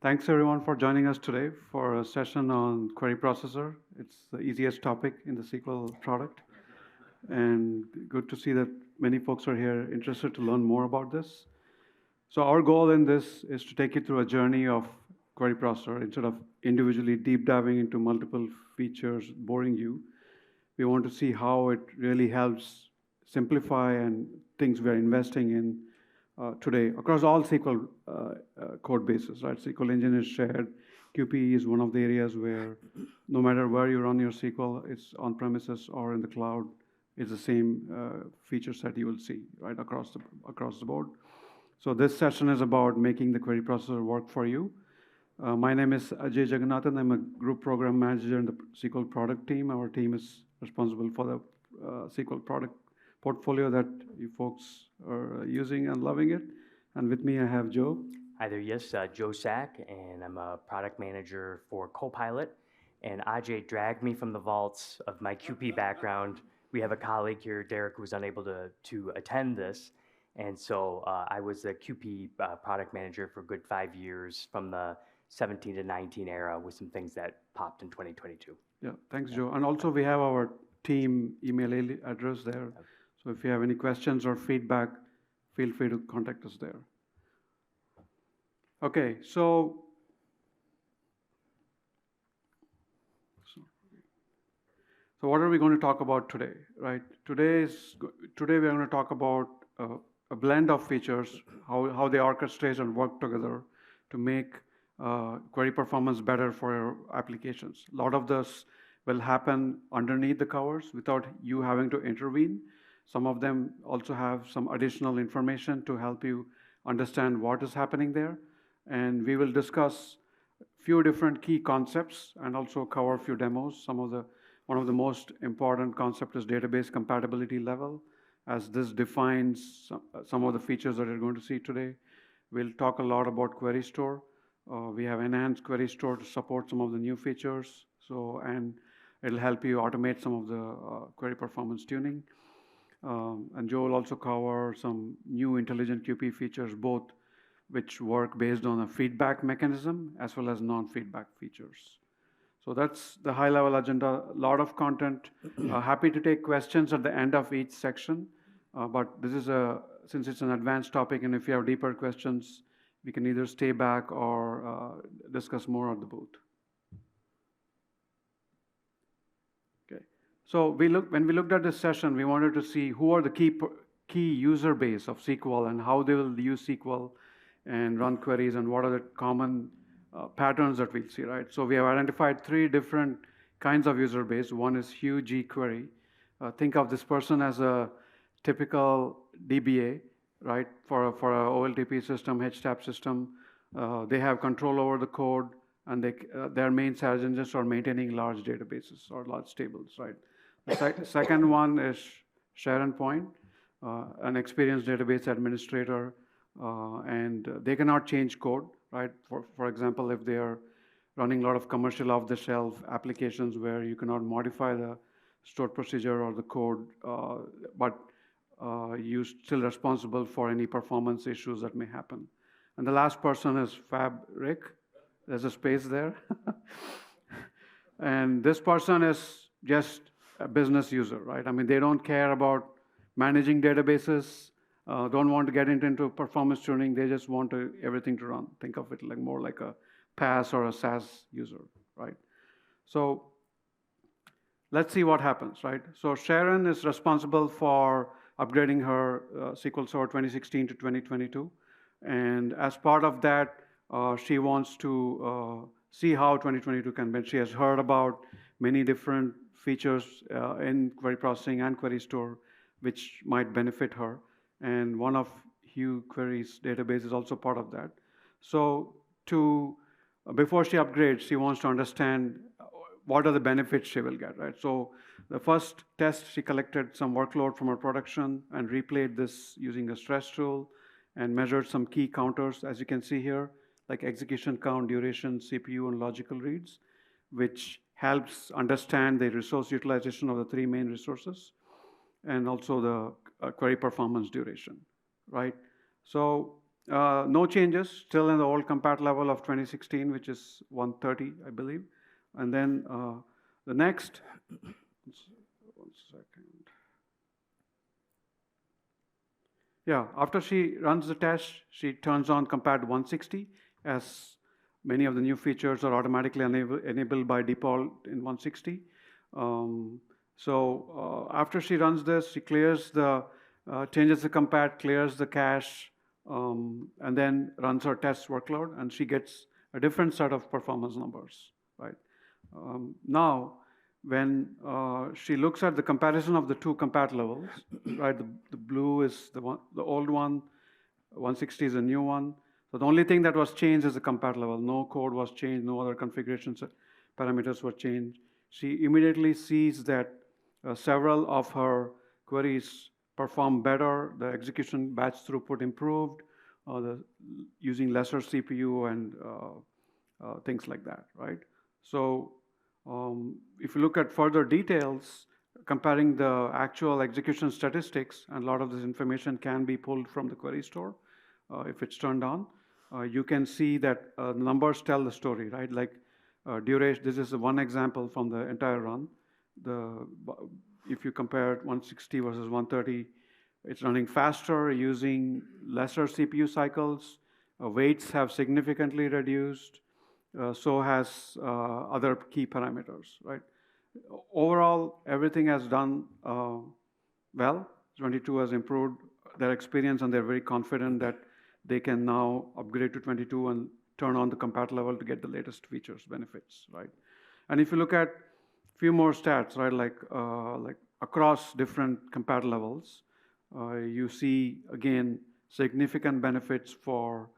Thanks everyone for joining us today for a session on query processor. It's the easiest topic in the SQL product. And good to see that many folks are here interested to learn more about this. So our goal in this is to take you through a journey of query processor instead of individually deep diving into multiple features, boring you. We want to see how it really helps simplify and things we're investing in today across all SQL code bases, right? SQL engine is shared. QP is one of the areas where no matter where you run your SQL, it's on premises or in the cloud, it's the same feature set you will see, right, across the board. So this session is about making the query processor work for you. My name is Ajay Jagannathan. I'm a group program manager in the SQL product team. Our team is responsible for the SQL product portfolio that you folks are using and loving it. And with me, I have Joe. Hi there, yes, Joe Sack, and I'm a product manager for Copilot. And Ajay dragged me from the vaults of my QP background. We have a colleague here, Derek, who was unable to attend this. And so I was the QP product manager for a good 5 years from the 17 to 19 era with some things that popped in 2022. Yeah, thanks, Joe. And also we have our team email address there. So if you have any questions or feedback, feel free to contact us there. Okay, so what are we going to talk about today, right? Today we're going to talk about a blend of features, how they orchestrate and work together to make query performance better for your applications. A lot of this will happen underneath the covers without you having to intervene. Some of them also have some additional information to help you understand what is happening there. And we will discuss a few different key concepts and also cover a few demos. One of the most important concepts is database compatibility level, as this defines some of the features that you're going to see today. We'll talk a lot about query store. We have enhanced query store to support some of the new features. And it'll help you automate some of the query performance tuning. And Joe will also cover some new intelligent QP features, both which work based on a feedback mechanism as well as non-feedback features. So that's the high-level agenda, a lot of content. Happy to take questions at the end of each section, but this is since it's an advanced topic, and if you have deeper questions, we can either stay back or discuss more at the booth. So when we looked at this session, we wanted to see who are the key user base of SQL and how they will use SQL and run queries and what are the common patterns that we'll see, right? So we have identified 3 different kinds of user base. One is Hugh G query. Think of this person as a typical DBA, right? For a OLTP system, HTAP system. They have control over the code, and their main challenges are maintaining large databases or large tables, right? The second one is Sharon Point, an experienced database administrator, and they cannot change code, right? For example, if they are running a lot of commercial off-the-shelf applications where you cannot modify the stored procedure or the code, but you're still responsible for any performance issues that may happen. And the last person is Fab Rick. There's a space there. And this person is just a business user, right? I mean, they don't care about managing databases, don't want to get into performance tuning. They just want everything to run. Think of it like more like a PaaS or a SaaS user, right? So let's see what happens, right? So Sharon is responsible for upgrading her SQL Server 2016 to 2022. And as part of that, she wants to see how 2022 can be. She has heard about many different features in query processing and query store, which might benefit her. And one of Hugh Query's database is also part of that. So before she upgrades, she wants to understand what are the benefits she will get, right? So the first test, she collected some workload from her production and replayed this using a stress tool and measured some key counters, as you can see here, like execution count, duration, CPU, and logical reads, which helps understand the resource utilization of the 3 main resources, and also the query performance duration, right? So No changes, still in the old compat level of 2016, which is 130, I believe. And then the next, one second. Yeah, after she runs the test, she turns on compat 160, as many of the new features are automatically enabled by default in 160. After she runs this, she clears the, changes the compat, clears the cache, and then runs her test workload, and she gets a different set of performance numbers, right? Now, when she looks at the comparison of the two compat levels, right? The blue is the old one, 160 is a new one. So the only thing that was changed is the compat level. No code was changed, no other configuration parameters were changed. She immediately sees that several of her queries perform better, the execution batch throughput improved, using lesser CPU and things like that, right? So if you look at further details, comparing the actual execution statistics, and a lot of this information can be pulled from the query store if it's turned on, you can see that numbers tell the story, right? Like duration, this is one example from the entire run. If you compare 160 versus 130, it's running faster, using lesser CPU cycles. Weights have significantly reduced. So has other key parameters, right? Overall, everything has done well. 22 has improved their experience, and they're very confident that they can now upgrade to 22 and turn on the compat level to get the latest features, benefits, right? And if you look at a few more stats, right, like across different compat levels, you see, again, significant benefits for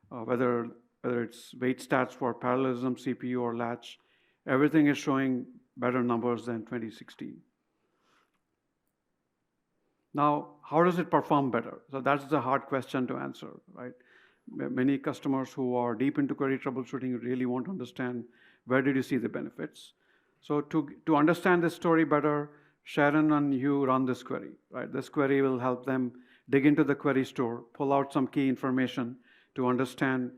whether it's weight stats for parallelism, CPU, or latch. Everything is showing better numbers than 2016. Now, how does it perform better? So that's the hard question to answer, right? Many customers who are deep into query troubleshooting really want to understand, where did you see the benefits? So to understand this story better, Sharon and Hugh run this query, right? This query will help them dig into the query store, pull out some key information to understand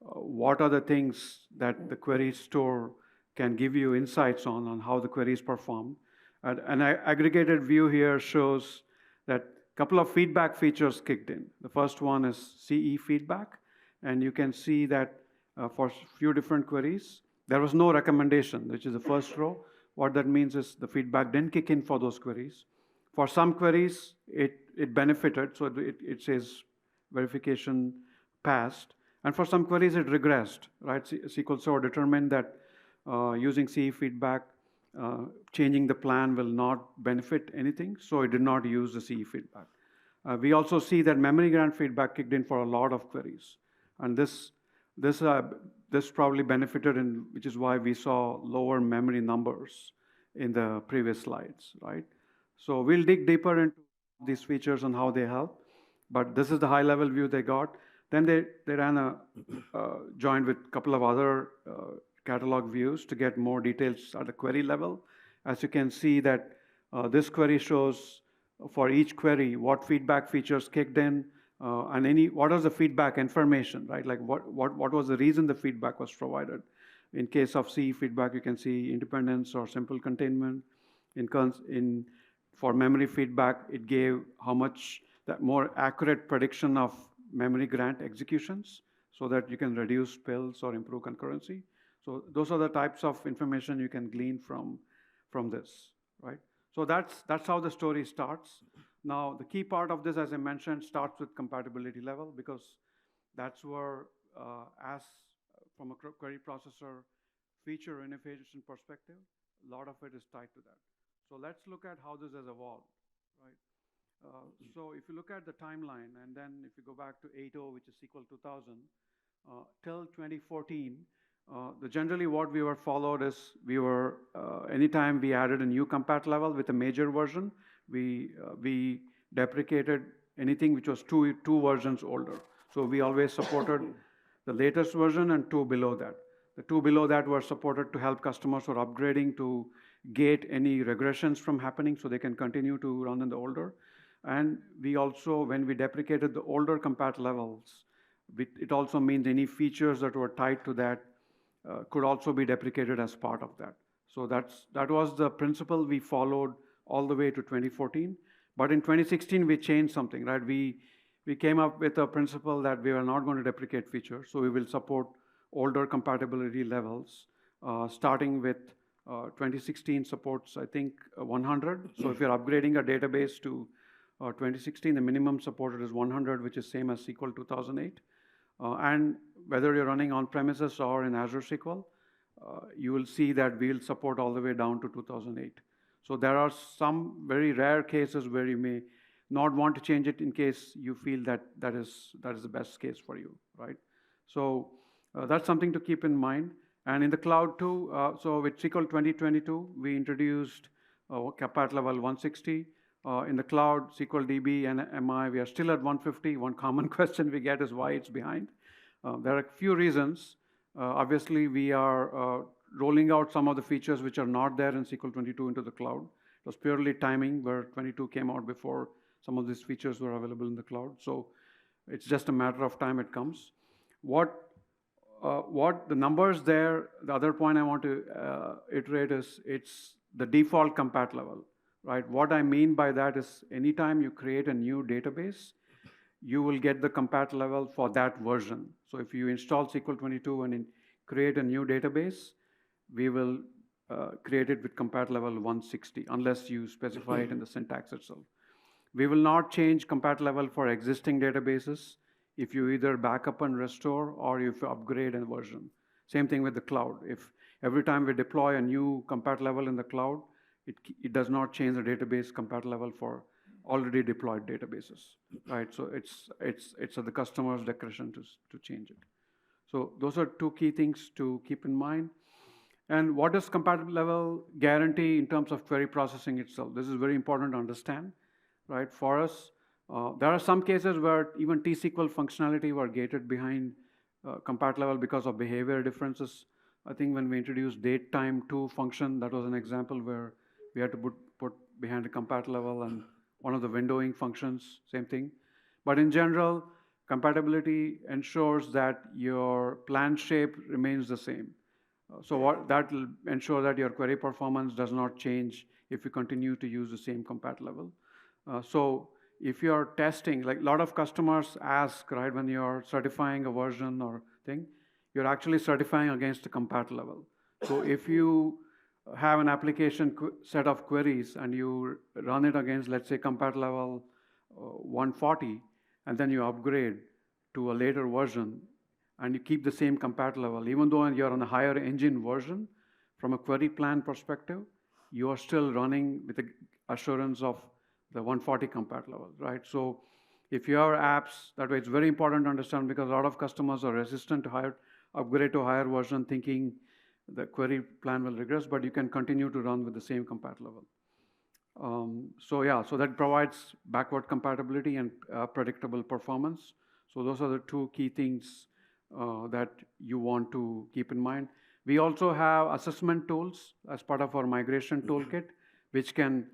what are the things that the query store can give you insights on how the query is performed. An aggregated view here shows that a couple of feedback features kicked in. The first one is CE feedback, and you can see that for a few different queries, there was no recommendation, which is the first row. What that means is the feedback didn't kick in for those queries. For some queries, it benefited, so it says verification passed. And for some queries, it regressed, right? SQL Server determined that using CE feedback, changing the plan will not benefit anything, so it did not use the CE feedback. We also see that memory grant feedback kicked in for a lot of queries. And this probably benefited, which is why we saw lower memory numbers in the previous slides, right? So we'll dig deeper into these features and how they help, but this is the high-level view they got. Then they ran joined with a couple of other catalog views to get more details at the query level. As you can see that this query shows for each query what feedback features kicked in, and what was the feedback information, right? Like what was the reason the feedback was provided. In case of CE feedback, you can see independence or simple containment. For memory feedback, it gave how much that more accurate prediction of memory grant executions, so that you can reduce spills or improve concurrency. So those are the types of information you can glean from this, right? So that's how the story starts. Now, the key part of this, as I mentioned, starts with compatibility level, because that's where, as from a query processor feature innovation perspective, a lot of it is tied to that. So let's look at how this has evolved, right? So if you look at the timeline, and then if you go back to 8.0, which is SQL 2000, till 2014, generally what we were followed is anytime we added a new compat level with a major version, we deprecated anything which was two versions older. So we always supported the latest version and two below that. The two below that were supported to help customers who are upgrading to gate any regressions from happening, so they can continue to run in the older. And we also, when we deprecated the older compat levels, It also means any features that were tied to that could also be deprecated as part of that. So that was the principle we followed all the way to 2014. But in 2016, we changed something, right? We came up with a principle that we are not going to deprecate features, so we will support older compatibility levels, starting with 2016 supports, I think, 100. So if you're upgrading a database to 2016, the minimum supported is 100, which is same as SQL 2008. And whether you're running on premises or in Azure SQL, you will see that we'll support all the way down to 2008. So there are some very rare cases where you may not want to change it in case you feel that that is the best case for you, right? So that's something to keep in mind. And in the cloud too, so with SQL 2022, we introduced compat level 160. In the cloud, SQL DB and MI, we are still at 150. One common question we get is why it's behind. There are a few reasons. Obviously, we are rolling out some of the features which are not there in SQL 22 into the cloud. It was purely timing where 22 came out before some of these features were available in the cloud. So it's just a matter of time it comes. What the numbers there, the other point I want to iterate is it's the default compat level, right? What I mean by that is anytime you create a new database, you will get the compat level for that version. So if you install SQL 22 and create a new database, we will create it with compat level 160, unless you specify it in the syntax itself. We will not change compat level for existing databases if you either backup and restore or if you upgrade a version. Same thing with the cloud. If every time we deploy a new compat level in the cloud, it does not change the database compat level for already deployed databases, right? So it's at the customer's discretion to change it. So those are two key things to keep in mind. And what does compat level guarantee in terms of query processing itself? This is very important to understand, right? For us, there are some cases where even T-SQL functionality were gated behind compat level because of behavior differences. I think when we introduced date time to function, that was an example where we had to put behind a compat level, and one of the windowing functions, same thing. But in general, compatibility ensures that your plan shape remains the same. So that will ensure that your query performance does not change if you continue to use the same compat level. So if you're testing, like a lot of customers ask, right, when you're certifying a version or thing, you're actually certifying against the compat level. So if you have an application set of queries and you run it against, let's say, compat level 140, and then you upgrade to a later version, and you keep the same compat level, even though you're on a higher engine version, from a query plan perspective, you are still running with the assurance of the 140 compat level, right? So if you have apps, that way it's very important to understand, because a lot of customers are resistant to upgrade to a higher version thinking the query plan will regress, but you can continue to run with the same compat level. So that provides backward compatibility and predictable performance. So those are the two key things that you want to keep in mind. We also have assessment tools as part of our migration toolkit, which can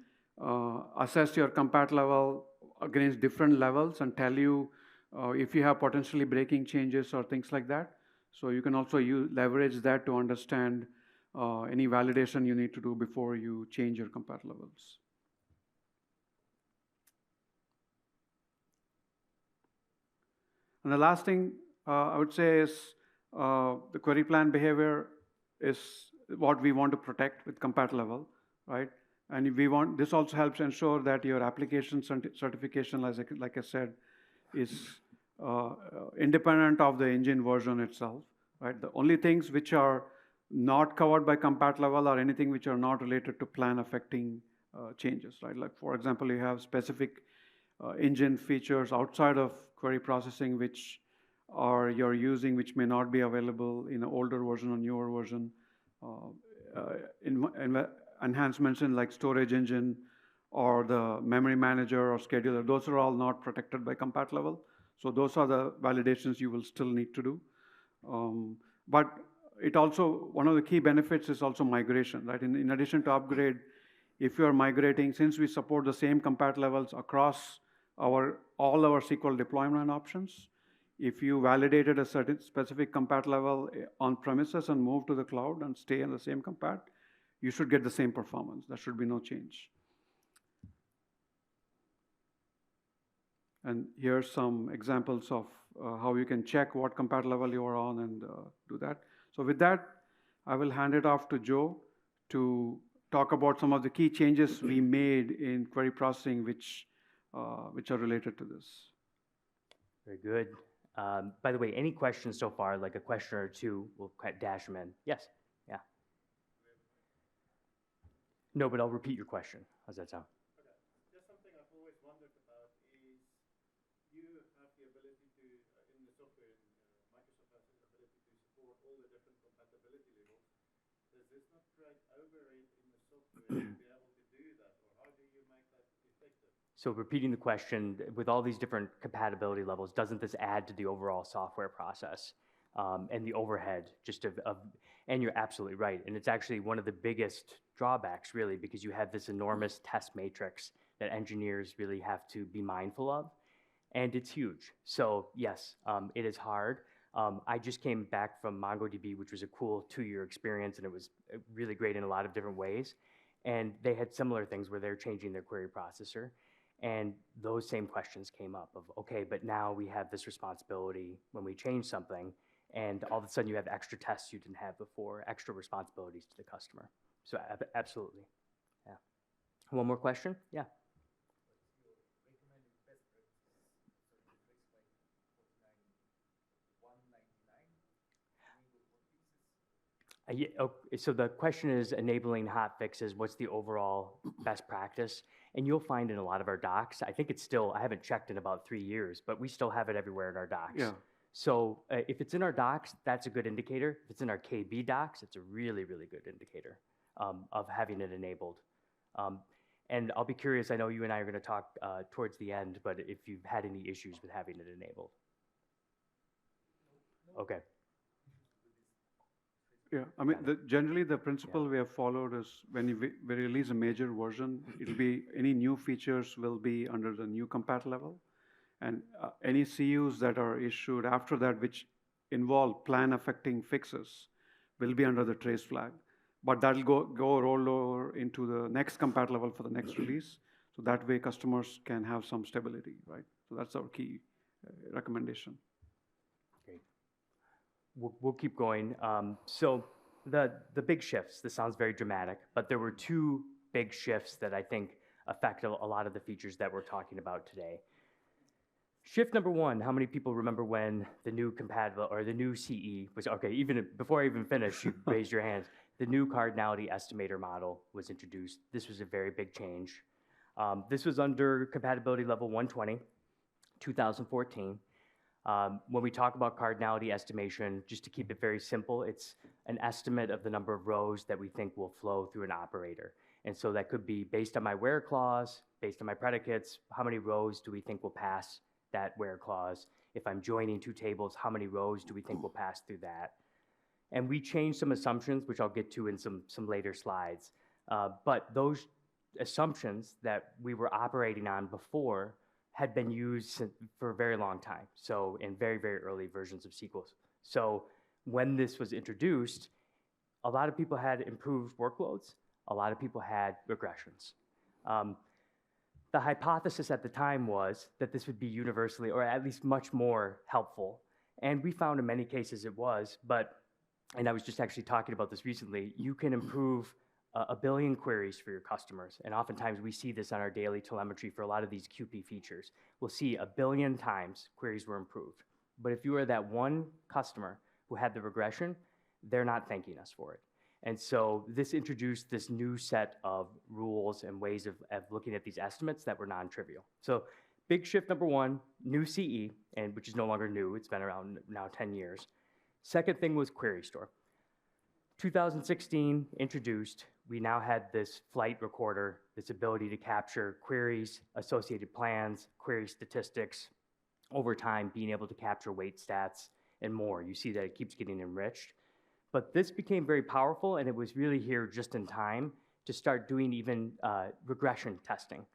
assess your compat level against different levels and tell you if you have potentially breaking changes or things like that. So you can also leverage that to understand any validation you need to do before you change your compat levels. And the last thing I would say is the query plan behavior is what we want to protect with compat level, right? And this also helps ensure that your application certification, like I said, is independent of the engine version itself, right? The only things which are not covered by compat level are anything which are not related to plan affecting changes, right? Like, for example, you have specific engine features outside of query processing which you're using, which may not be available in an older version or newer version. Enhancements in like storage engine or the memory manager or scheduler, those are all not protected by compat level. So those are the validations you will still need to do. But it also, one of the key benefits is also migration, right? In addition to upgrade, if you are migrating, since we support the same compat levels across all our SQL deployment options, if you validated a certain specific compat level on premises and moved to the cloud and stay in the same compat, you should get the same performance. There should be no change. And here's some examples of how you can check what compat level you are on and do that. So with that, I will hand it off to Joe to talk about some of the key changes we made in query processing, which are related to this. Very good. By the way, any questions so far, like a question or two, we'll dash them in. Yes, yeah. No, but I'll repeat your question. How's that sound? Okay. Just something I've always wondered about is you have the ability to, in the software, Microsoft has the ability to support all the different compatibility levels. Does this not create overhead in the software to be able to do that, or how do you make that effective? So repeating the question, with all these different compatibility levels, doesn't this add to the overall software process and the overhead and you're absolutely right. And it's actually one of the biggest drawbacks, really, because you have this enormous test matrix that engineers really have to be mindful of, and it's huge. So yes, it is hard. I just came back from MongoDB, which was a cool 2-year experience, and it was really great in a lot of different ways. And they had similar things where they're changing their query processor. And those same questions came up of, okay, but now we have this responsibility when we change something, and all of a sudden you have extra tests you didn't have before, extra responsibilities to the customer. So absolutely, yeah. One more question? Yeah. Yeah, so the question is enabling hot fixes. What's the overall best practice? And you'll find in a lot of our docs, I think it's still, I haven't checked in about 3 years, but we still have it everywhere in our docs. Yeah. So if it's in our docs, that's a good indicator. If it's in our KB docs, it's a really, really good indicator of having it enabled. And I'll be curious, I know you and I are going to talk towards the end, but if you've had any issues with having it enabled. Okay. Yeah, I mean, generally the principle we have followed is when we release a major version, it'll be any new features will be under the new compat level, and any CUs that are issued after that which involve plan affecting fixes will be under the trace flag, but that'll go roll over into the next compat level for the next release, so that way customers can have some stability, right? So that's our key recommendation. We'll keep going. So the big shifts, this sounds very dramatic, but there were 2 big shifts that I think affect a lot of the features that we're talking about today. Shift number 1, how many people remember when the new compatible or the new CE was, okay, even before I even finished, you raised your hands. The new cardinality estimator model was introduced. This was a very big change. This was under compatibility level 120, 2014. When we talk about cardinality estimation, just to keep it very simple, it's an estimate of the number of rows that we think will flow through an operator. And so that could be based on my where clause, based on my predicates, how many rows do we think will pass that where clause? If I'm joining 2 tables, how many rows do we think will pass through that? And we changed some assumptions, which I'll get to in some later slides. But those assumptions that we were operating on before had been used for a very long time, so in very, very early versions of SQL. So when this was introduced, a lot of people had improved workloads, a lot of people had regressions. The hypothesis at the time was that this would be universally, or at least much more helpful, and we found in many cases it was, and I was just actually talking about this recently, you can improve a billion queries for your customers. And oftentimes we see this on our daily telemetry for a lot of these QP features. We'll see 1 billion times queries were improved. But if you are that one customer who had the regression, they're not thanking us for it. And so this introduced this new set of rules and ways of looking at these estimates that were non-trivial. So big shift number 1, new CE, and which is no longer new, it's been around now 10 years. Second thing was query store. 2016 introduced, we now had this flight recorder, this ability to capture queries, associated plans, query statistics, over time being able to capture weight stats and more. You see that it keeps getting enriched. But this became very powerful, and it was really here just in time to start doing even regression testing.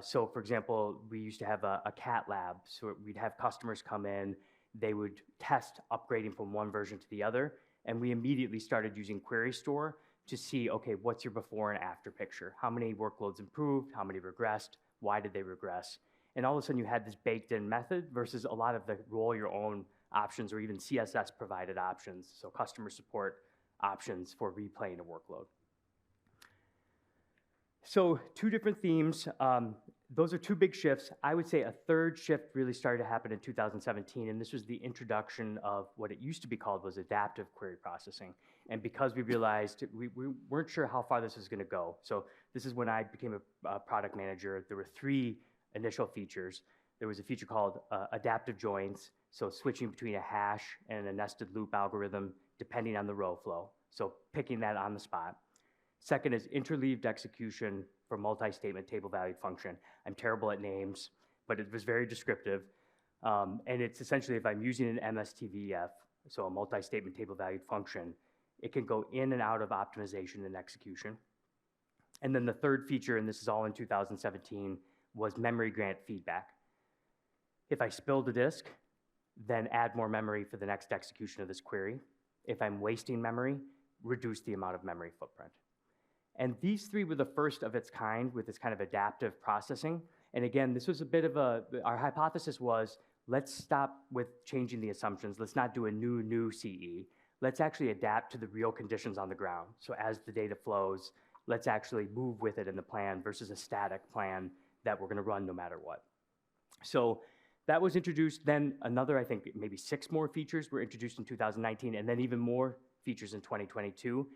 So for example, we used to have a cat lab, so we'd have customers come in, they would test upgrading from one version to the other. And we immediately started using Query Store to see, okay, what's your before and after picture? How many workloads improved? How many regressed? Why did they regress? And all of a sudden you had this baked in method versus a lot of the roll your own options or even CSS provided options, so customer support options for replaying a workload. So 2 different themes. Those are 2 big shifts. I would say a third shift really started to happen in 2017, and this was the introduction of what it used to be called was adaptive query processing. And because we realized we weren't sure how far this was going to go, so this is when I became a product manager. There were 3 initial features. There was a feature called adaptive joins, so switching between a hash and a nested loop algorithm depending on the row flow, so picking that on the spot. Second is interleaved execution for multi-statement table valued function. I'm terrible at names, but it was very descriptive. And it's essentially if I'm using an MSTVF, so a multi-statement table valued function, it can go in and out of optimization and execution. And then the third feature, and this is all in 2017, was memory grant feedback. If I spilled a disk, then add more memory for the next execution of this query. If I'm wasting memory, reduce the amount of memory footprint. And these 3 were the first of its kind with this kind of adaptive processing. And again, this was a bit of our hypothesis was, let's stop with changing the assumptions. Let's not do a new CE. Let's actually adapt to the real conditions on the ground. So as the data flows, let's actually move with it in the plan versus a static plan that we're going to run no matter what. So that was introduced. Then another, I think, maybe 6 more features were introduced in 2019, and then even more features in 2022.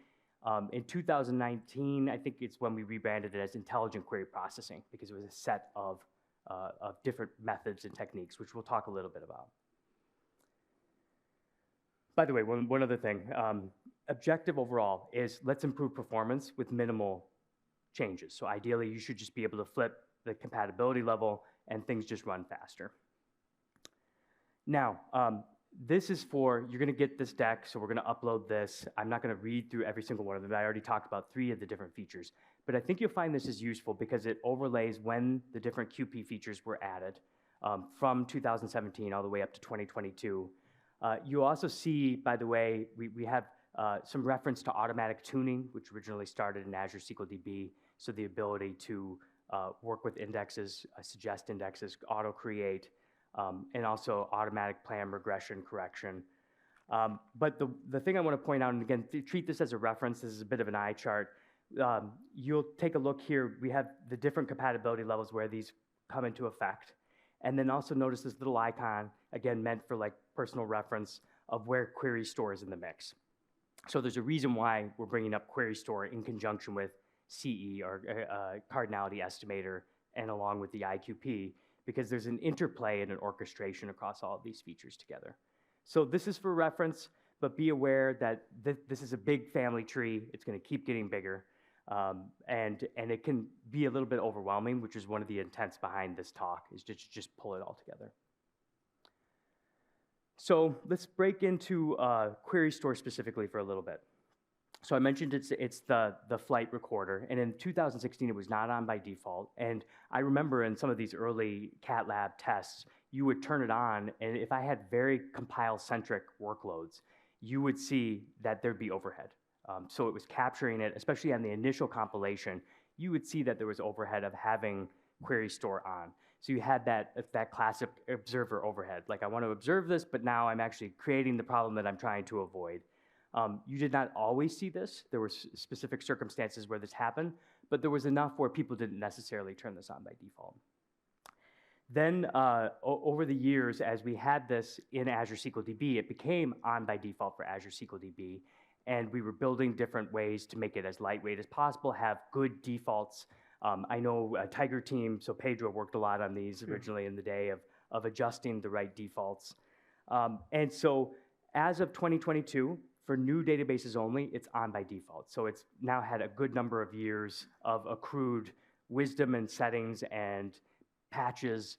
In 2019, I think it's when we rebranded it as intelligent query processing because it was a set of different methods and techniques, which we'll talk a little bit about. By the way, one other thing. Objective overall is let's improve performance with minimal changes. So ideally, you should just be able to flip the compatibility level and things just run faster. Now, this is for, you're going to get this deck, so we're going to upload this. I'm not going to read through every single one of them. I already talked about 3 of the different features. But I think you'll find this is useful because it overlays when the different QP features were added from 2017 all the way up to 2022. You also see, by the way, we have some reference to automatic tuning, which originally started in Azure SQL DB, so the ability to work with indexes, suggest indexes, auto-create, and also automatic plan regression correction. But the thing I want to point out, and again, treat this as a reference, this is a bit of an eye chart. You'll take a look here. We have the different compatibility levels where these come into effect. And then also notice this little icon, again, meant for like personal reference of where Query Store is in the mix. So there's a reason why we're bringing up Query Store in conjunction with CE or cardinality estimator and along with the IQP, because there's an interplay and an orchestration across all of these features together. So this is for reference, but be aware that this is a big family tree. It's going to keep getting bigger, and it can be a little bit overwhelming, which is one of the intents behind this talk, is to just pull it all together. So let's break into Query Store specifically for a little bit. So I mentioned it's the flight recorder, and in 2016 it was not on by default. And I remember in some of these early cat lab tests, you would turn it on, and if I had very compile-centric workloads, you would see that there'd be overhead. So it was capturing it, especially on the initial compilation, you would see that there was overhead of having Query Store on. So you had that classic observer overhead. Like, I want to observe this, but now I'm actually creating the problem that I'm trying to avoid. You did not always see this. There were specific circumstances where this happened, but there was enough where people didn't necessarily turn this on by default. Then over the years, as we had this in Azure SQL DB, it became on by default for Azure SQL DB, and we were building different ways to make it as lightweight as possible, have good defaults. I know Tiger team, so Pedro worked a lot on these originally in the day of adjusting the right defaults. And so as of 2022, for new databases only, it's on by default. So it's now had a good number of years of accrued wisdom and settings and patches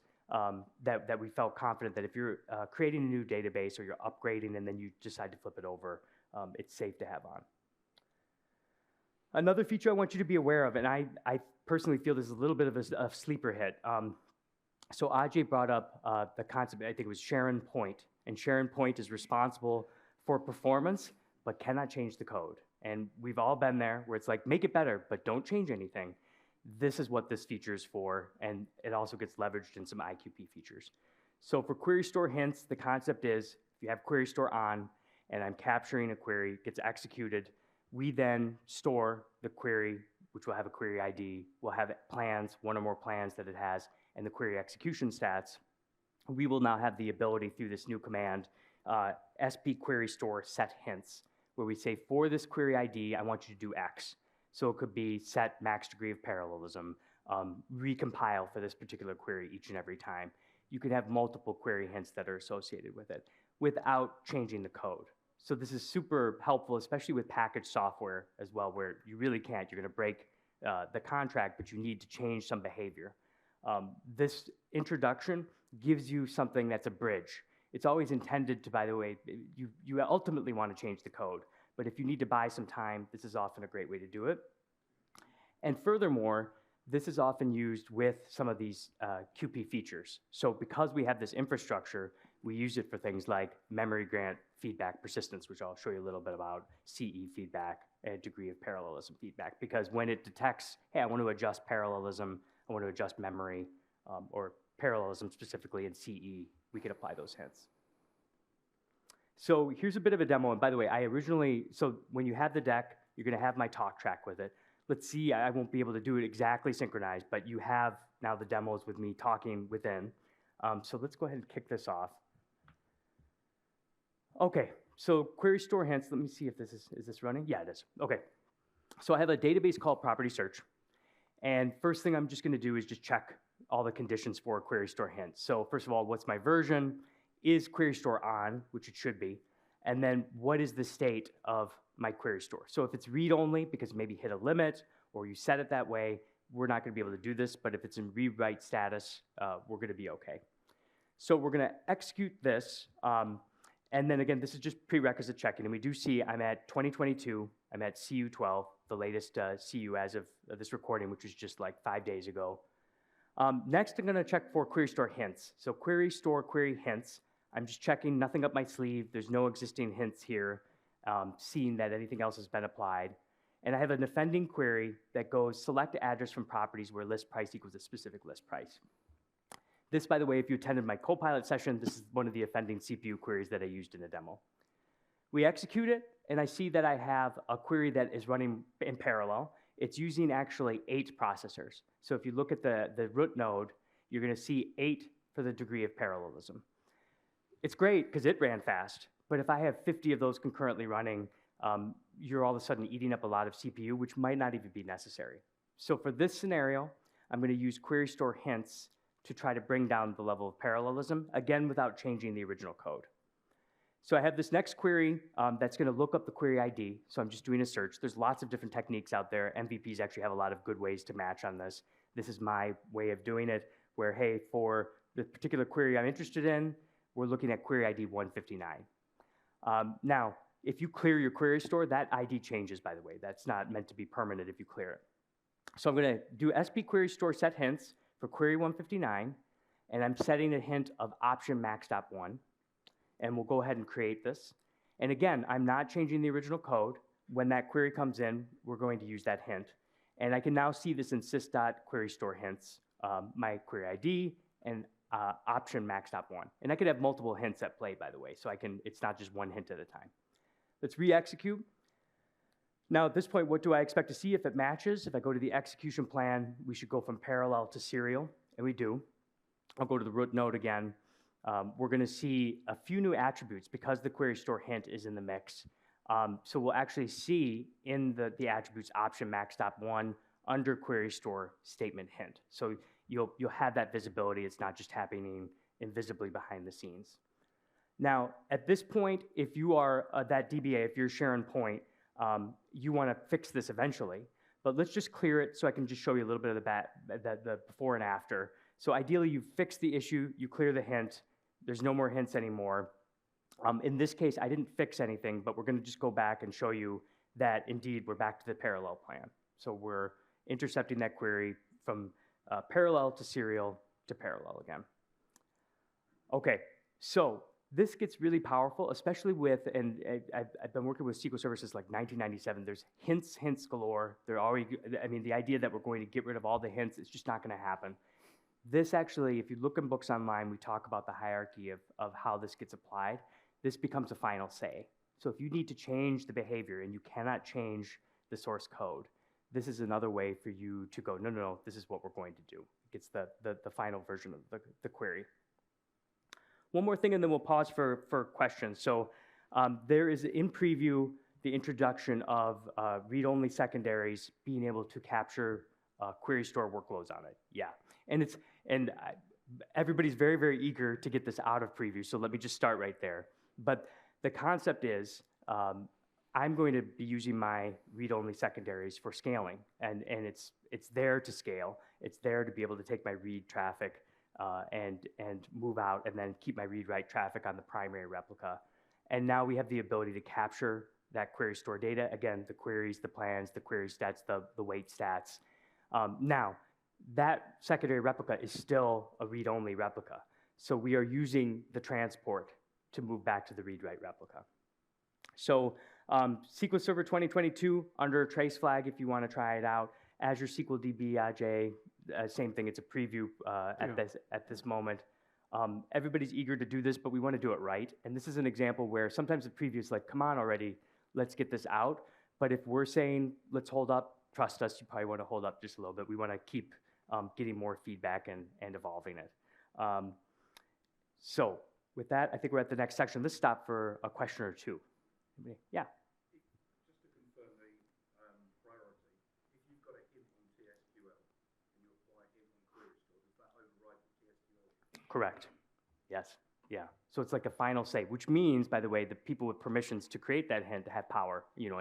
that we felt confident that if you're creating a new database or you're upgrading and then you decide to flip it over, it's safe to have on. Another feature I want you to be aware of, and I personally feel this is a little bit of a sleeper hit. So Ajay brought up the concept, I think it was Sharon Point, and Sharon Point is responsible for performance, but cannot change the code. And we've all been there where it's like, make it better, but don't change anything. This is what this feature is for, and it also gets leveraged in some IQP features. So for query store hints, the concept is if you have query store on and I'm capturing a query, gets executed, we then store the query, which will have a query ID, will have plans, one or more plans that it has, and the query execution stats. We will now have the ability through this new command, sp query store set hints, where we say for this query ID, I want you to do X. So it could be set max degree of parallelism, recompile for this particular query each and every time. You can have multiple query hints that are associated with it without changing the code. So this is super helpful, especially with packaged software as well, where you really can't. You're going to break the contract, but you need to change some behavior. This introduction gives you something that's a bridge. It's always intended to, by the way, you ultimately want to change the code, but if you need to buy some time, this is often a great way to do it. And furthermore, this is often used with some of these QP features. So because we have this infrastructure, we use it for things like memory grant feedback persistence, which I'll show you a little bit about, CE feedback, and degree of parallelism feedback. Because when it detects, hey, I want to adjust parallelism, I want to adjust memory, or parallelism specifically in CE, we can apply those hints. So here's a bit of a demo. And by the way, so when you have the deck, you're going to have my talk track with it. Let's see, I won't be able to do it exactly synchronized, but you have now the demos with me talking within. So let's go ahead and kick this off. Okay, so query store hints. Let me see if this is this running? Yeah, it is. Okay, so I have a database called property search. And first thing I'm just going to do is just check all the conditions for a query store hint. So first of all, what's my version? Is query store on, which it should be? And then what is the state of my query store? So if it's read-only because maybe hit a limit or you set it that way, we're not going to be able to do this. But if it's in read-write status, we're going to be OK. So we're going to execute this. And then again, this is just prerequisite checking. And we do see I'm at 2022. I'm at CU12, the latest CU as of this recording, which was just like 5 days ago. Next, I'm going to check for query store hints. So query store query hints. I'm just checking nothing up my sleeve. There's no existing hints here, seeing that anything else has been applied. And I have an offending query that goes select address from properties where list price equals a specific list price. This, by the way, if you attended my Copilot session, this is one of the offending CPU queries that I used in the demo. We execute it, and I see that I have a query that is running in parallel. It's using actually 8 processors. So if you look at the root node, you're going to see 8 for the degree of parallelism. It's great because it ran fast, but if I have 50 of those concurrently running, you're all of a sudden eating up a lot of CPU, which might not even be necessary. So for this scenario, I'm going to use query store hints to try to bring down the level of parallelism, again, without changing the original code. So I have this next query that's going to look up the query ID. So I'm just doing a search. There's lots of different techniques out there. MVPs actually have a lot of good ways to match on this. This is my way of doing it, where, hey, for the particular query I'm interested in, we're looking at query ID 159. Now, if you clear your query store, that ID changes, by the way. That's not meant to be permanent if you clear it. So I'm going to do sp query store set hints for query 159, and I'm setting a hint of option max.1. And we'll go ahead and create this. And again, I'm not changing the original code. When that query comes in, we're going to use that hint. And I can now see this in sys.queryStoreHints, my query ID, and option max.1. And I could have multiple hints at play, by the way, so it's not just one hint at a time. Let's re-execute. Now, at this point, what do I expect to see if it matches? If I go to the execution plan, we should go from parallel to serial, and we do. I'll go to the root node again. We're going to see a few new attributes because the query store hint is in the mix. So we'll actually see in the attributes option max.1 under query store statement hint. So you'll have that visibility. It's not just happening invisibly behind the scenes. Now, at this point, if you are that DBA, if you're Sharon Point, you want to fix this eventually. But let's just clear it so I can just show you a little bit of the before and after. So ideally, you fix the issue, you clear the hint. There's no more hints anymore. In this case, I didn't fix anything, but we're going to just go back and show you that, indeed, we're back to the parallel plan. So we're intercepting that query from parallel to serial to parallel again. Okay, so this gets really powerful, especially with, and I've been working with SQL Server since like 1997. There's hints galore. They're already, I mean, the idea that we're going to get rid of all the hints, it's just not going to happen. This actually, if you look in books online, we talk about the hierarchy of how this gets applied. This becomes a final say. So if you need to change the behavior and you cannot change the source code, this is another way for you to go, no, this is what we're going to do. It gets the final version of the query. One more thing, and then we'll pause for questions. So there is in preview the introduction of read-only secondaries being able to capture query store workloads on it. Yeah, and everybody's very, very eager to get this out of preview. So let me just start right there. But the concept is I'm going to be using my read-only secondaries for scaling, and it's there to scale. It's there to be able to take my read traffic and move out and then keep my read-write traffic on the primary replica. And now we have the ability to capture that query store data. Again, the queries, the plans, the query stats, the weight stats. Now, that secondary replica is still a read-only replica. So we are using the transport to move back to the read-write replica. So SQL Server 2022 under trace flag if you want to try it out. Azure SQL DB, Ajay, same thing. It's a preview at this moment. Everybody's eager to do this, but we want to do it right. And this is an example where sometimes the preview is like, come on already, let's get this out. But if we're saying, let's hold up, trust us, you probably want to hold up just a little bit. We want to keep getting more feedback and evolving it. So with that, I think we're at the next section. Let's stop for a question or two. Yeah. Just to confirm the priority, if you've got a hint on TSQL and you apply a hint on query store, does that override the TSQL? Correct. Yes. Yeah. So it's like a final say, which means, by the way, the people with permissions to create that hint have power. You know,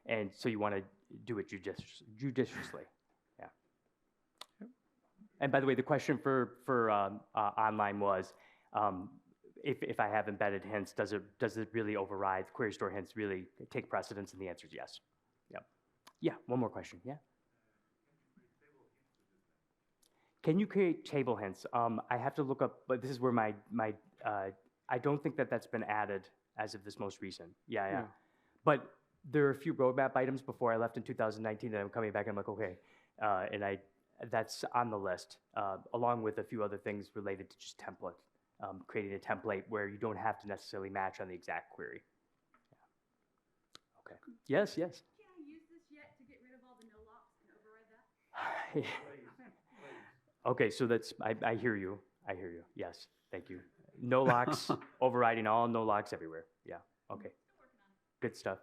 and so you want to do it judiciously. Yeah. And by the way, the question for online was, if I have embedded hints, does it really override query store hints? Really take precedence? And the answer is yes. Yeah. Yeah. One more question. Yeah. Can you create table hints? I have to look up, but this is where my I don't think that's been added as of this most recent. Yeah. But there are a few roadmap items before I left in 2019 that I'm coming back and I'm like, okay, and that's on the list, along with a few other things related to just template, creating a template where you don't have to necessarily match on the exact query. Yeah. Okay. Yes. Can I use this yet to get rid of all the no locks and override that? Okay, so that's, I hear you. Yes, thank you. No locks, overriding all, no locks everywhere. Yeah, okay. Still working on it. Good stuff.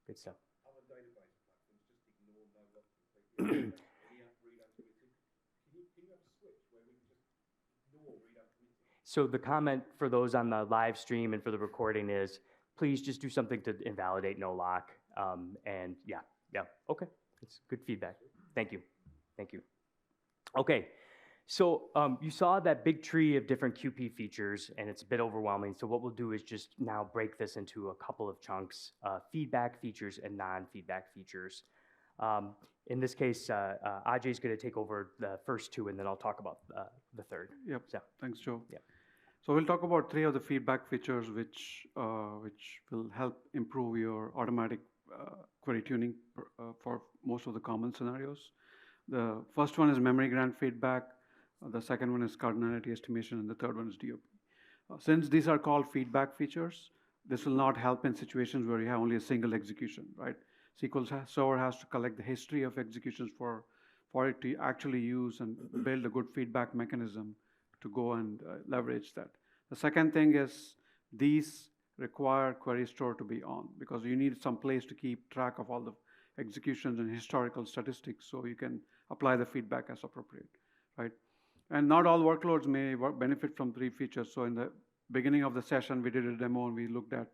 Other database platforms just ignore no lock completely. Any read uncommitted. Can you have a switch where we can just ignore read uncommitted? So the comment for those on the live stream and for the recording is, please just do something to invalidate no lock. And yeah, okay. It's good feedback. Thank you. Okay, so you saw that big tree of different QP features, and it's a bit overwhelming. So what we'll do is just now break this into a couple of chunks, feedback features and non-feedback features. In this case, Ajay's going to take over the first two, and then I'll talk about the third. Yep. So, Thanks, Joe. Yep. So we'll talk about 3 of the feedback features which will help improve your automatic query tuning for most of the common scenarios. The first one is memory grant feedback. The second one is cardinality estimation, and the third one is DOP. Since these are called feedback features, this will not help in situations where you have only a single execution, right? SQL Server has to collect the history of executions for it to actually use and build a good feedback mechanism to go and leverage that. The second thing is these require query store to be on because you need some place to keep track of all the executions and historical statistics so you can apply the feedback as appropriate, right? And not all workloads may benefit from 3 features. So in the beginning of the session, we did a demo and we looked at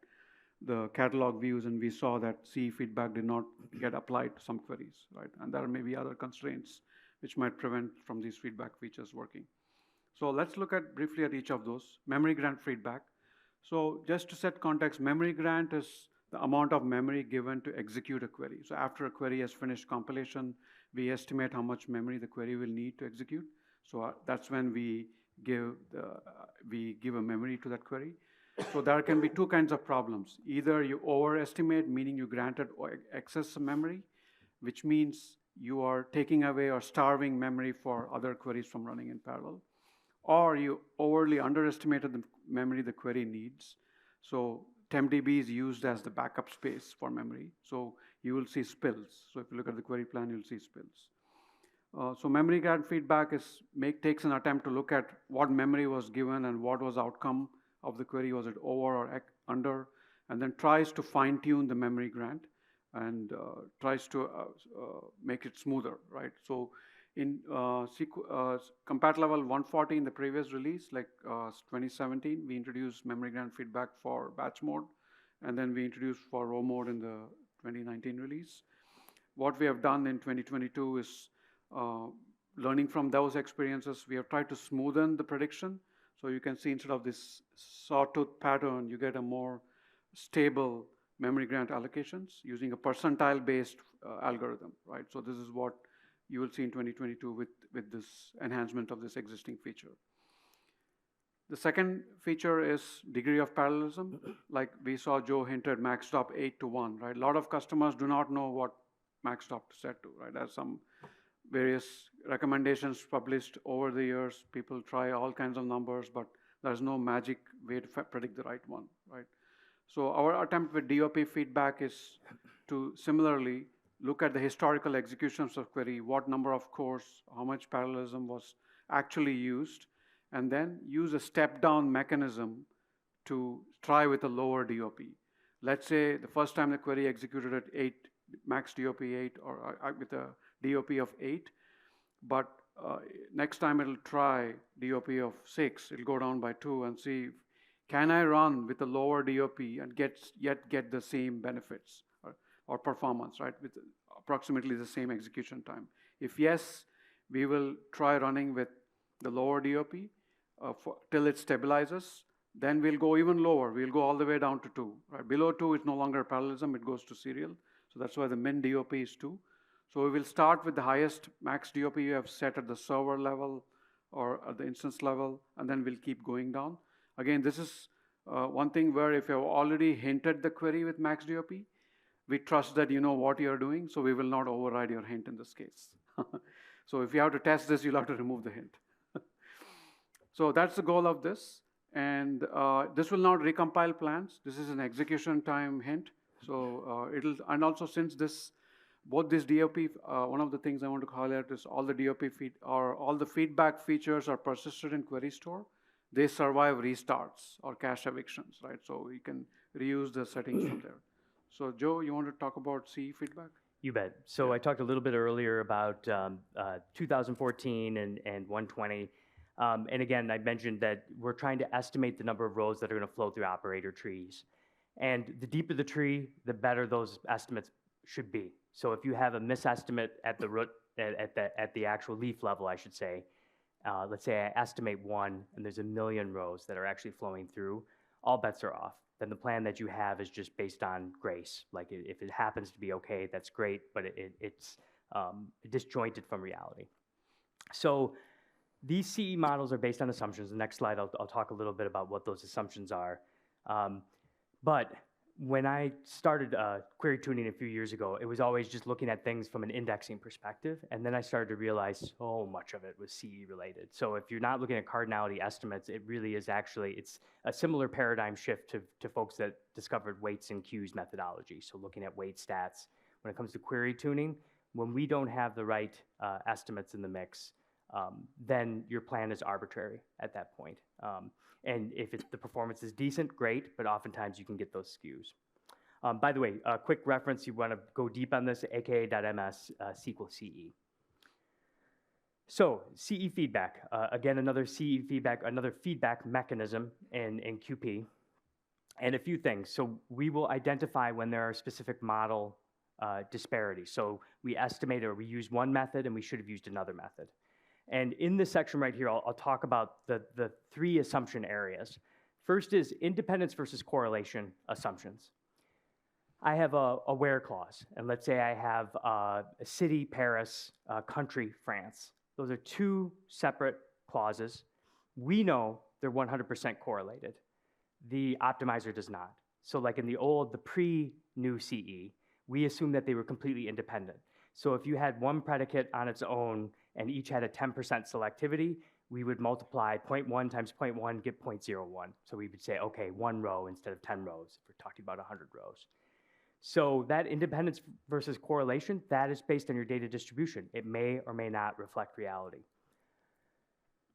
the catalog views and we saw that CE feedback did not get applied to some queries, right? And there may be other constraints which might prevent from these feedback features working. So let's look briefly at each of those. Memory grant feedback. So just to set context, memory grant is the amount of memory given to execute a query. So after a query has finished compilation, we estimate how much memory the query will need to execute. So that's when we give a memory to that query. So there can be two kinds of problems. Either you overestimate, meaning you granted excess memory, which means you are taking away or starving memory for other queries from running in parallel, or you overly underestimated the memory the query needs. So TempDB is used as the backup space for memory. So you will see spills. So if you look at the query plan, you'll see spills. So memory grant feedback takes an attempt to look at what memory was given and what was outcome of the query. Was it over or under? And then tries to fine tune the memory grant and tries to make it smoother, right? So in compat level 140 in the previous release, like 2017, we introduced memory grant feedback for batch mode, and then we introduced for row mode in the 2019 release. What we have done in 2022 is learning from those experiences, we have tried to smoothen the prediction. So you can see instead of this sawtooth pattern, you get a more stable memory grant allocations using a percentile-based algorithm, right? So this is what you will see in 2022 with this enhancement of this existing feature. The second feature is degree of parallelism. Like we saw Joe hinted maxstop 8 to 1, right? A lot of customers do not know what maxstop to set to, right? There's some various recommendations published over the years. People try all kinds of numbers, but there's no magic way to predict the right one, right? So our attempt with DOP feedback is to similarly look at the historical executions of query, what number of cores, how much parallelism was actually used, and then use a step-down mechanism to try with a lower DOP. Let's say the first time the query executed at 8, max DOP 8, or with a DOP of 8, but next time it'll try DOP of 6, it'll go down by 2 and see, can I run with a lower DOP and yet get the same benefits or performance, right, with approximately the same execution time? If yes, we will try running with the lower DOP till it stabilizes. Then we'll go even lower. We'll go all the way down to 2. Right? Below 2 is no longer parallelism, it goes to serial. So that's why the min DOP is 2. So we will start with the highest max DOP you have set at the server level or at the instance level, and then we'll keep going down. Again, this is one thing where if you have already hinted the query with max DOP, we trust that you know what you're doing, so we will not override your hint in this case. So if you have to test this, you'll have to remove the hint. So that's the goal of this. And this will not recompile plans. This is an execution time hint. So and also since both this DOP, one of the things I want to highlight is all the DOP all the feedback features are persisted in query store. They survive restarts or cache evictions, right? So we can reuse the settings from there. So Joe, you want to talk about CE feedback? You bet. So I talked a little bit earlier about 2014 and 120. And again, I mentioned that we're trying to estimate the number of rows that are going to flow through operator trees. And the deeper the tree, the better those estimates should be. So if you have a misestimate at the root, at the actual leaf level, I should say, let's say I estimate 1 and there's 1 million rows that are actually flowing through, all bets are off. Then the plan that you have is just based on grace. Like if it happens to be okay, that's great, but it's disjointed from reality. So these CE models are based on assumptions. The next slide, I'll talk a little bit about what those assumptions are. But when I started query tuning a few years ago, it was always just looking at things from an indexing perspective. And then I started to realize so much of it was CE related. So if you're not looking at cardinality estimates, it really is it's a similar paradigm shift to folks that discovered weights and queues methodology. So looking at weight stats. When it comes to query tuning, when we don't have the right estimates in the mix, then your plan is arbitrary at that point. And if the performance is decent, great, but oftentimes you can get those skews. By the way, a quick reference, you want to go deep on this, aka.ms SQL CE. So CE feedback, again, another feedback mechanism in QP. And a few things. So we will identify when there are specific model disparities. So we estimate or we use one method and we should have used another method. And in this section right here, I'll talk about the 3 assumption areas. First is independence versus correlation assumptions. I have a where clause, and let's say I have a city, Paris, country, France. Those are two separate clauses. We know they're 100% correlated. The optimizer does not. So like in the pre-new CE, we assumed that they were completely independent. So if you had one predicate on its own and each had a 10% selectivity, we would multiply 0.1 times 0.1, get 0.01. So we would say, okay, 1 row instead of 10 rows, if we're talking about 100 rows. So that independence versus correlation, that is based on your data distribution. It may or may not reflect reality.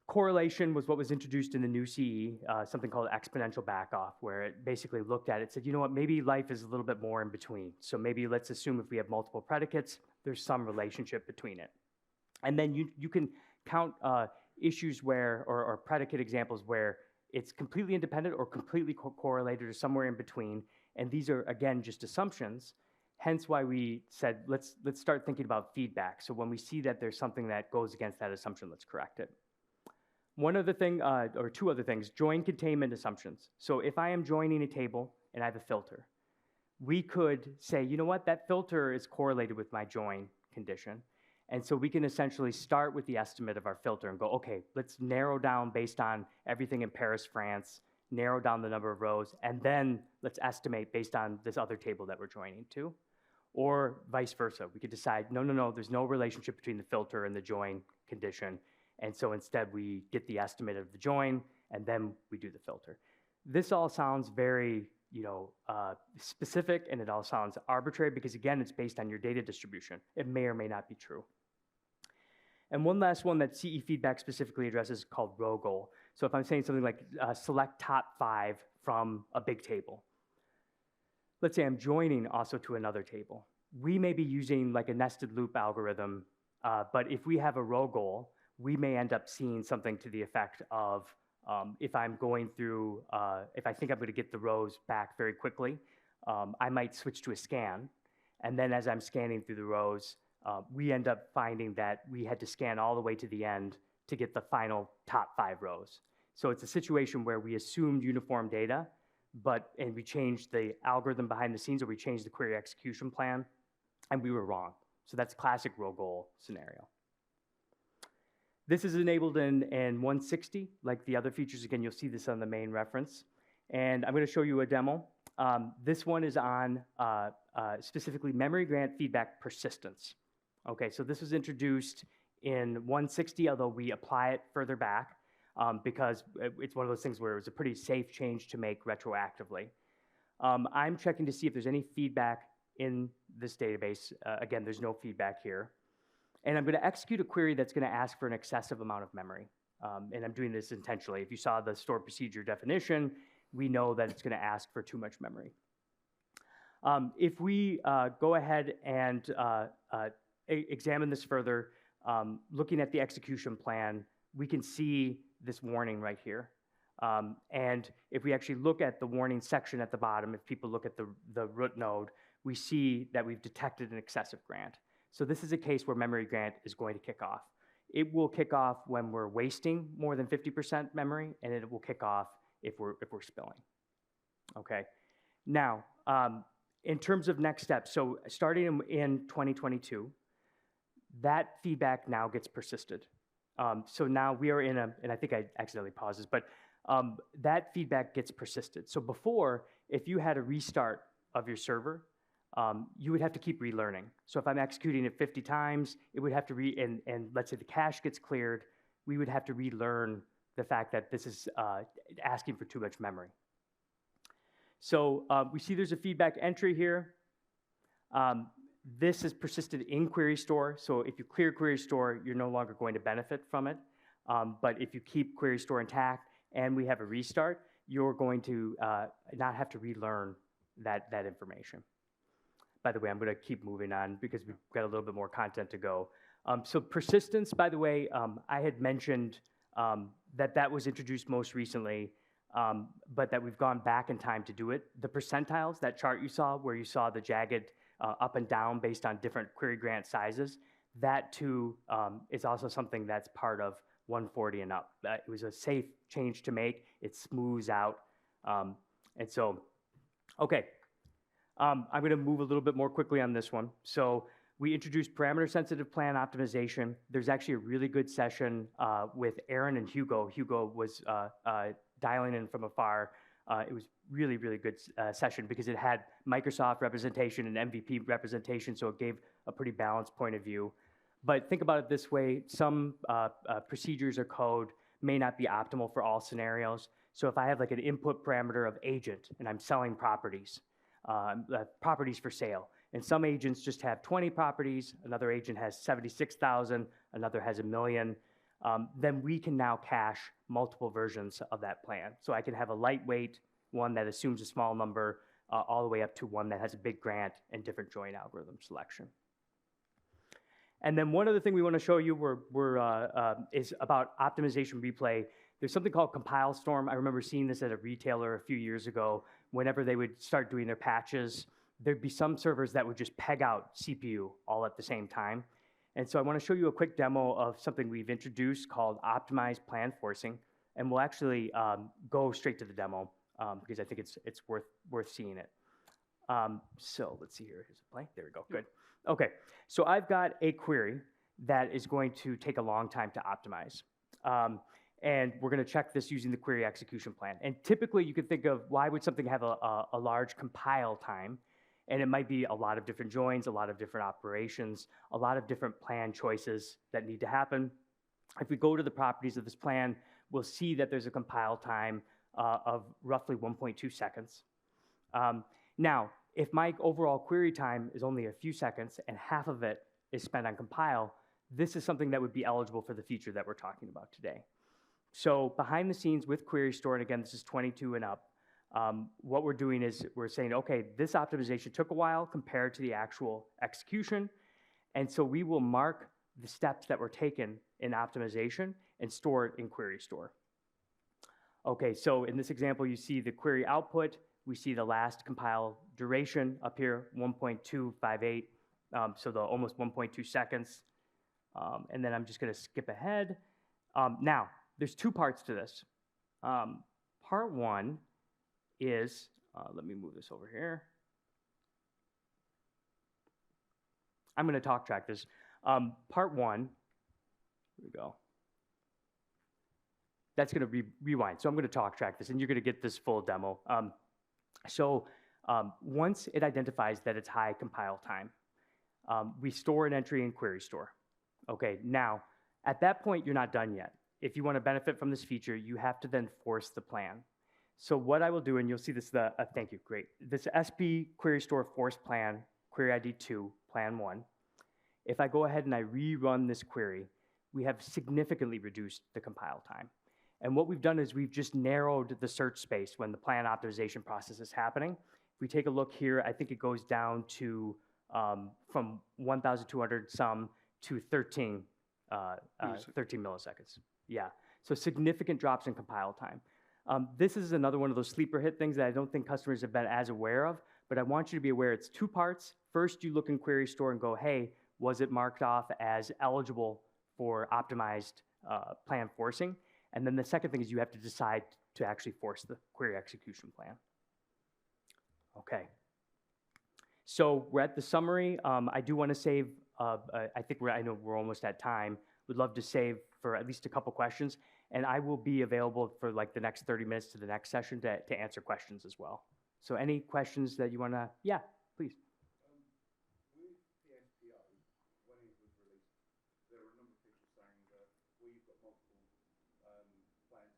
Correlation was what was introduced in the new CE, something called exponential backoff, where it basically looked at it, said, you know what, maybe life is a little bit more in between. So maybe let's assume if we have multiple predicates, there's some relationship between it. And then you can count issues where, or predicate examples where it's completely independent or completely correlated or somewhere in between. And these are, again, just assumptions. Hence why we said, let's start thinking about feedback. So when we see that there's something that goes against that assumption, let's correct it. One other thing, or two other things, join containment assumptions. So if I am joining a table and I have a filter, we could say, you know what, that filter is correlated with my join condition. And so we can essentially start with the estimate of our filter and go, okay, let's narrow down based on everything in Paris, France, narrow down the number of rows, and then let's estimate based on this other table that we're joining to. Or vice versa. We could decide, no, there's no relationship between the filter and the join condition. And so instead we get the estimate of the join and then we do the filter. This all sounds very, specific, and it all sounds arbitrary because again, it's based on your data distribution. It may or may not be true. And one last one that CE feedback specifically addresses is called row goal. So if I'm saying something like select top 5 from a big table, let's say I'm joining also to another table. We may be using like a nested loop algorithm, but if we have a row goal, we may end up seeing something to the effect of if I'm going through, if I think I'm going to get the rows back very quickly, I might switch to a scan. And then as I'm scanning through the rows, we end up finding that we had to scan all the way to the end to get the final top 5 rows. So it's a situation where we assumed uniform data, and we changed the algorithm behind the scenes, or we changed the query execution plan, and we were wrong. So that's classic row goal scenario. This is enabled in 160, like the other features. Again, you'll see this on the main reference. And I'm going to show you a demo. This one is on specifically memory grant feedback persistence. Okay, so this was introduced in 160, although we apply it further back because it's one of those things where it was a pretty safe change to make retroactively. I'm checking to see if there's any feedback in this database. Again, there's no feedback here. And I'm going to execute a query that's going to ask for an excessive amount of memory. And I'm doing this intentionally. If you saw the stored procedure definition, we know that it's going to ask for too much memory. If we go ahead and examine this further, looking at the execution plan, we can see this warning right here. And if we actually look at the warning section at the bottom, if people look at the root node, we see that we've detected an excessive grant. So this is a case where memory grant is going to kick off. It will kick off when we're wasting more than 50% memory, and it will kick off if we're spilling. Okay. Now, in terms of next steps, so starting in 2022, that feedback now gets persisted. So now we are in and I think I accidentally paused this, but that feedback gets persisted. So before, if you had a restart of your server, you would have to keep relearning. So if I'm executing it 50 times, it would have to and let's say the cache gets cleared, we would have to relearn the fact that this is asking for too much memory. So we see there's a feedback entry here. This is persisted in query store. So if you clear query store, you're no longer going to benefit from it. But if you keep query store intact and we have a restart, you're going to not have to relearn that information. By the way, I'm going to keep moving on because we've got a little bit more content to go. So persistence, by the way, I had mentioned that was introduced most recently, but that we've gone back in time to do it. The percentiles, that chart you saw where you saw the jagged up and down based on different query grant sizes, that too is also something that's part of 140 and up. It was a safe change to make. It smooths out. And so, okay. I'm going to move a little bit more quickly on this one. So We introduced parameter-sensitive plan optimization. There's actually a really good session with Aaron and Hugo. Hugo was dialing in from afar. It was really, really good session because it had Microsoft representation and MVP representation, so it gave a pretty balanced point of view. But think about it this way, some procedures or code may not be optimal for all scenarios. So if I have like an input parameter of agent and I'm selling properties, properties for sale, and some agents just have 20 properties, another agent has 76,000, another has 1 million, then we can now cache multiple versions of that plan. So I can have a lightweight one that assumes a small number all the way up to one that has a big grant and different join algorithm selection. And then one other thing we want to show you is about optimization replay. There's something called Compile Storm. I remember seeing this at a retailer a few years ago. Whenever they would start doing their patches, there'd be some servers that would just peg out CPU all at the same time. And so I want to show you a quick demo of something we've introduced called Optimized Plan Forcing. And we'll actually go straight to the demo because I think it's worth seeing it. So let's see here. Here's a play. There we go. Good. Okay. So I've got a query that is going to take a long time to optimize. And we're going to check this using the query execution plan. And typically, you could think of why would something have a large compile time? And it might be a lot of different joins, a lot of different operations, a lot of different plan choices that need to happen. If we go to the properties of this plan, we'll see that there's a compile time of roughly 1.2 seconds. Now, if my overall query time is only a few seconds and half of it is spent on compile, this is something that would be eligible for the feature that we're talking about today. So behind the scenes with Query Store, and again, this is 22 and up, what we're doing is we're saying, okay, this optimization took a while compared to the actual execution, and so we will mark the steps that were taken in optimization and store it in Query Store. Okay, so in this example, you see the query output. We see the last compile duration up here, 1.258, so the almost 1.2 seconds. And then I'm just going to skip ahead. Now, there's two parts to this. Part one is, let me move this over here. I'm going to talk track this. Part one, here we go. That's going to rewind. So I'm going to talk track this, and you're going to get this full demo. Once it identifies that it's high compile time, we store an entry in Query Store. Okay, now, at that point, you're not done yet. If you want to benefit from this feature, you have to then force the plan. So what I will do, and you'll see this, thank you, great. This SP Query Store force plan, query ID 2, plan 1. If I go ahead and I rerun this query, we have significantly reduced the compile time. And what we've done is we've just narrowed the search space when the plan optimization process is happening. If we take a look here, I think it goes down to from 1,200 some to 13 milliseconds. Yeah, so significant drops in compile time. This is another one of those sleeper hit things that I don't think customers have been as aware of, but I want you to be aware it's two parts. First, you look in Query Store and go, hey, was it marked off as eligible for optimized plan forcing? And then the second thing is you have to decide to actually force the query execution plan. Okay. So we're at the summary. I do want to save, I think I know we're almost at time. We'd love to save for at least a couple questions. And I will be available for like the next 30 minutes to the next session to answer questions as well. So any questions that you want to, yeah, please. With the SPO, when it was released, there were a number of people saying that where you've got multiple plans in the cache,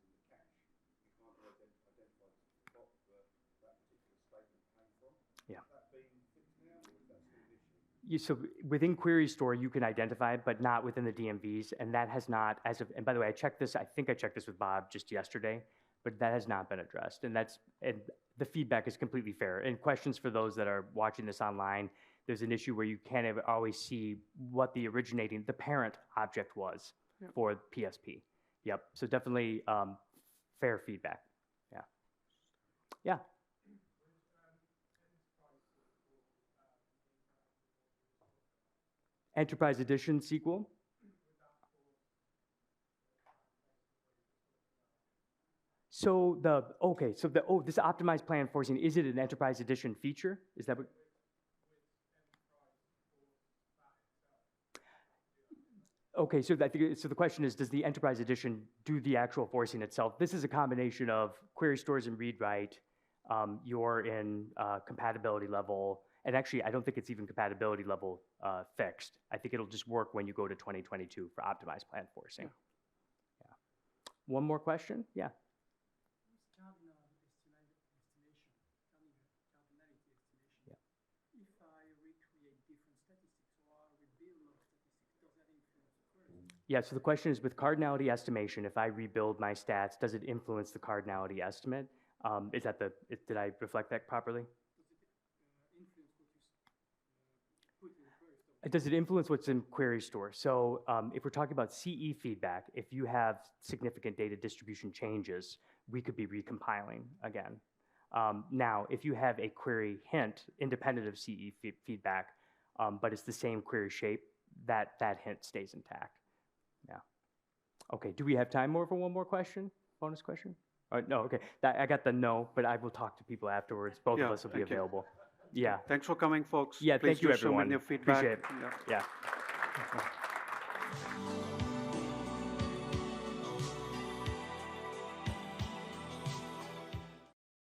you can't always identify the spot that that particular statement came from. Yeah. Is that being fixed now, or is that still an issue? So within Query Store, you can identify it, but not within the DMVs, and that has not, as of, and by the way, I checked this, I think I checked this with Bob just yesterday, but that has not been addressed, and the feedback is completely fair. And questions for those that are watching this online, there's an issue where you can't always see what the parent object was for PSP. Yep, so definitely fair feedback, yeah. Yeah. Enterprise Edition SQL. So this optimized plan forcing, is it an Enterprise Edition feature? Is that what? Okay, so so the question is, does the Enterprise Edition do the actual forcing itself? This is a combination of query stores and read-write. You're in compatibility level, and actually, I don't think it's even compatibility level fixed. I think it'll just work when you go to 2022 for optimized plan forcing. Yeah. One more question? Yeah. Yeah. If I recreate different statistics or rebuild those statistics, does that influence the query? Yeah, so the question is, with cardinality estimation, if I rebuild my stats, does it influence the cardinality estimate? Did I reflect that properly? Does it influence what you put in the query store? Does it influence what's in query store? So if we're talking about CE feedback, if you have significant data distribution changes, we could be recompiling again. Now, if you have a query hint independent of CE feedback, but it's the same query shape, that hint stays intact. Yeah. Okay, do we have time more for one more question? Bonus question? No, okay. I got the no, but I will talk to people afterwards. Both of Yeah, us will be thank you. available. Yeah. Thanks for coming, folks. Yeah, Please thank you, do submit everyone. your feedback. Appreciate it. Yeah. Yeah.